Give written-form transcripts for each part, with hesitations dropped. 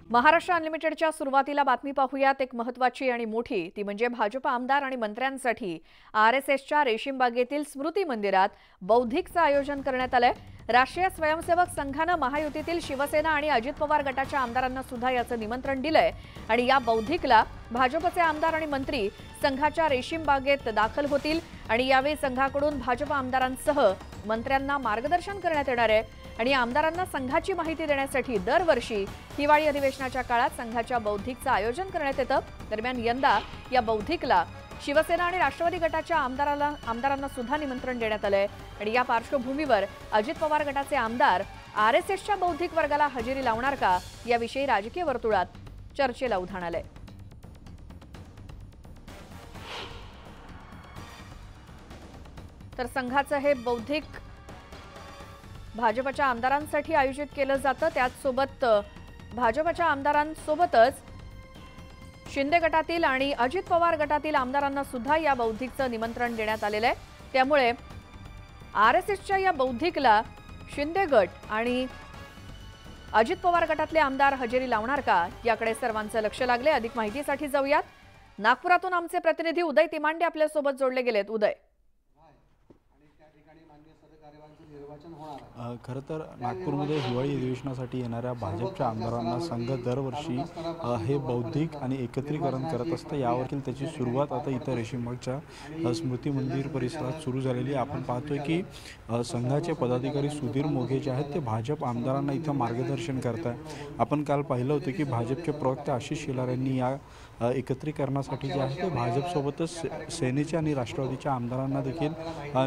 महाराष्ट्र अनलिमिटेडच्या सुरुवातीला बातमी पाहूयात। एक महत्त्वाची आणि मोठी ती म्हणजे भाजप आमदार आणि मंत्र्यांसाठी आरएसएसच्या रेशीम बागेतील स्मृती मंदिरात बौद्धिकचं आयोजन करण्यात आलंय। राष्ट्रीय स्वयंसेवक संघाने महायुतीतील शिवसेना आणि अजित पवार गटाच्या आमदारांना सुद्धा याचं निमंत्रण दिलंय आणि या बौद्धिकला भाजपचे आमदार आणि मंत्री संघाच्या रेशीम बागेत दाखल होतील आणि यावेळी संघाकडून भाजप आमदारांसह मंत्र्यांना मार्गदर्शन करण्यात येणार आहे आणि आमदारांना संघाची माहिती देण्यासाठी दरवर्षी हिवाळी अधिवेशनाच्या काळात संघाच्या बौद्धिकचं आयोजन करण्यात येतं। दरम्यान यंदा या बौद्धिकला शिवसेना आणि राष्ट्रवादी गटाच्या आमदारांना सुद्धा निमंत्रण देण्यात आलंय आणि या पार्श्वभूमीवर अजित पवार गटाचे आमदार आरएसएसच्या बौद्धिक वर्गाला हजेरी लावणार का याविषयी राजकीय वर्तुळात चर्चेला उधाण आलंय। तर संघाचं हे बौद्धिक भाजपच्या आमदारांसाठी आयोजित केलं जातं। त्याचसोबत भाजपच्या आमदारांसोबतच शिंदे गटातील आणि अजित पवार गटातील आमदारांना सुद्धा या बौद्धिकचं निमंत्रण देण्यात आलेलं आहे। त्यामुळे आरएसएसच्या या बौद्धिकला शिंदे गट आणि अजित पवार गटातले आमदार हजेरी लावणार का याकडे सर्वांचं लक्ष लागले। अधिक माहितीसाठी जाऊयात नागपुरातून आमचे प्रतिनिधी उदय तिमांडे आपल्या सोबत जोडले गेलेत। उदय, खरं तर नागपूरमध्ये हिवाळी अधिवेशनासाठी येणाऱ्या भाजपच्या आमदारांना संघ दरवर्षी हे बौद्धिक आणि एकत्रीकरण करत असतं। यावरील त्याची सुरुवात आता इथं रेशीमबागच्या स्मृती मंदिर परिसरात सुरू झालेली आहे। आपण पाहतोय की संघाचे पदाधिकारी सुधीर मोघे जे आहेत ते भाजप आमदारांना इथं मार्गदर्शन करत आहे। आपण काल पाहिलं होतं की भाजपचे प्रवक्ते आशिष शेलार यांनी या एकत्रीकरणासाठी जे आहे ते भाजपसोबतच सेनेच्या आणि राष्ट्रवादीच्या आमदारांना देखील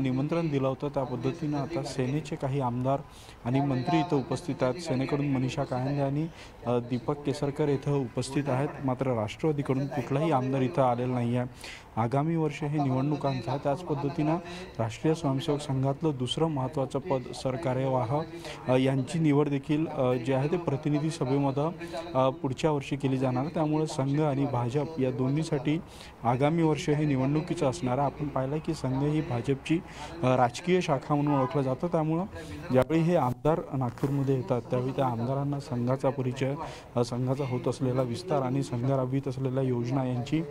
निमंत्रण दिलं होतं। त्या पद्धतीनं आता सेनेचे काही आमदार आणि मंत्री इथं उपस्थित आहेत। सेनेकडून मनीषा कायंदे आणि दीपक केसरकर इथं उपस्थित आहेत, मात्र राष्ट्रवादीकडून कुठलाही आमदार इथं आलेला नाही आहे। आगामी वर्ष हे निवडणुकांचं आहे, त्याच पद्धतीनं राष्ट्रीय स्वयंसेवक संघातलं दुसरं महत्त्वाचं पद सरकार्यवाह यांची निवड देखील जे आहे ते प्रतिनिधी सभेमध्ये पुढच्या वर्षी केली जाणार। त्यामुळे संघ आणि भाजप या दोन्हीसाठी आगामी वर्ष हे निवडणुकीचं असणार आहे। आपण पाहिलं की संघ ही भाजपची राजकीय शाखा म्हणून ओळखलं जातं, त्यामुळं ज्यावेळी हे आमदार नागपूरमध्ये येतात त्यावेळी त्या आमदारांना संघाचा परिचय, संघाचा होत असलेला विस्तार आणि संघ राबवित असलेल्या योजना यांची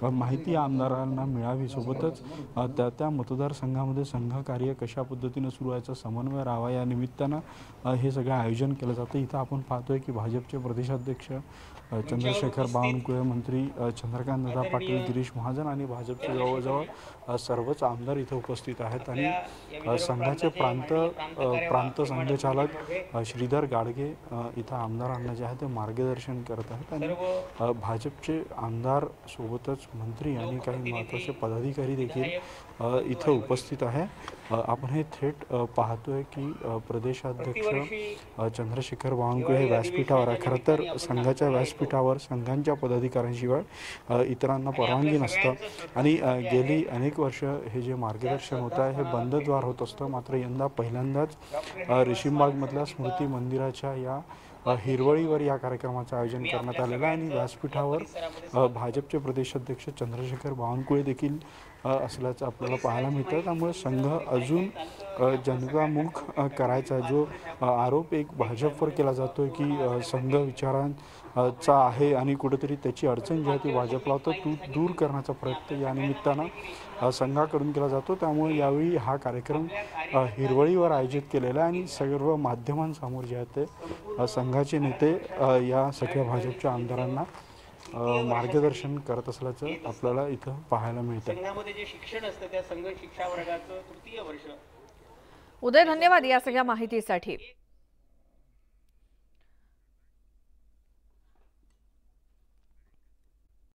माहिती आमदारांना मिळावी। सोबतच त्या मतदारसंघामध्ये संघ कार्य कशा पद्धतीनं सुरू व्हायचं, समन्वय राहावा या निमित्तानं हे सगळं आयोजन केलं जातं। इथं आपण पाहतोय की भाजपचे प्रदेशाध्यक्ष चंद्रशेखर बावनकुळे, मंत्री चंद्रकांतदादा पाटील, गिरीश महाजन आणि भाजपचे जवळजवळ सर्वच आमदार इथं उपस्थित आहेत आणि संघाचे प्रांत संघचालक श्रीधर गाडगे इथं आमदारांना जे आहे ते मार्गदर्शन करत आहेत आणि भाजपचे आमदार सोबतच मंत्री आणि काही महत्त्वाचे पदाधिकारी देखील इथं उपस्थित आहे। आपण हे थेट पाहतोय की प्रदेशाध्यक्ष चंद्रशेखर बावनकुळे हे व्यासपीठावर आहे। खरं तर संघाच्या व्यासपीठावर संघांच्या पदाधिकाऱ्यांशिवाय इतरांना परवानगी नसतं आणि गेली अनेक वर्ष हे जे मार्गदर्शन होत आहे हे बंदद्वार होत असतं, मात्र यंदा पहिल्यांदाच रेशीमबागमधल्या स्मृती मंदिराच्या या हिरवळीवर या कार्यक्रमाचं आयोजन करण्यात आलेलं आहे आणि व्यासपीठावर भाजपचे प्रदेशाध्यक्ष चंद्रशेखर बावनकुळे देखील असल्याचं आपल्याला पाहायला मिळतं। त्यामुळे संघ अजून जनतामुख करायचा जो आरोप एक भाजपवर केला जातो की संघ विचारांचा आहे आणि कुठेतरी त्याची अडचण जी आहे ती भाजपला होतं दूर करण्याचा प्रयत्न या निमित्तानं संघाकडून केला जातो। त्यामुळे यावेळी हा कार्यक्रम हिरवळीवर आयोजित केलेला आहे आणि सर्व माध्यमांसमोर जे आहे ते संघाचे नेते या सगळ्या भाजपच्या आमदारांना मार्गदर्शन करत असल्याचं आपल्याला इथं पाहायला मिळतं। संघामध्ये जे शिक्षण असतं त्या संघ शिक्षा वर्गाचं तृतीय वर्ष। उदय, धन्यवाद या सगळ्या माहितीसाठी।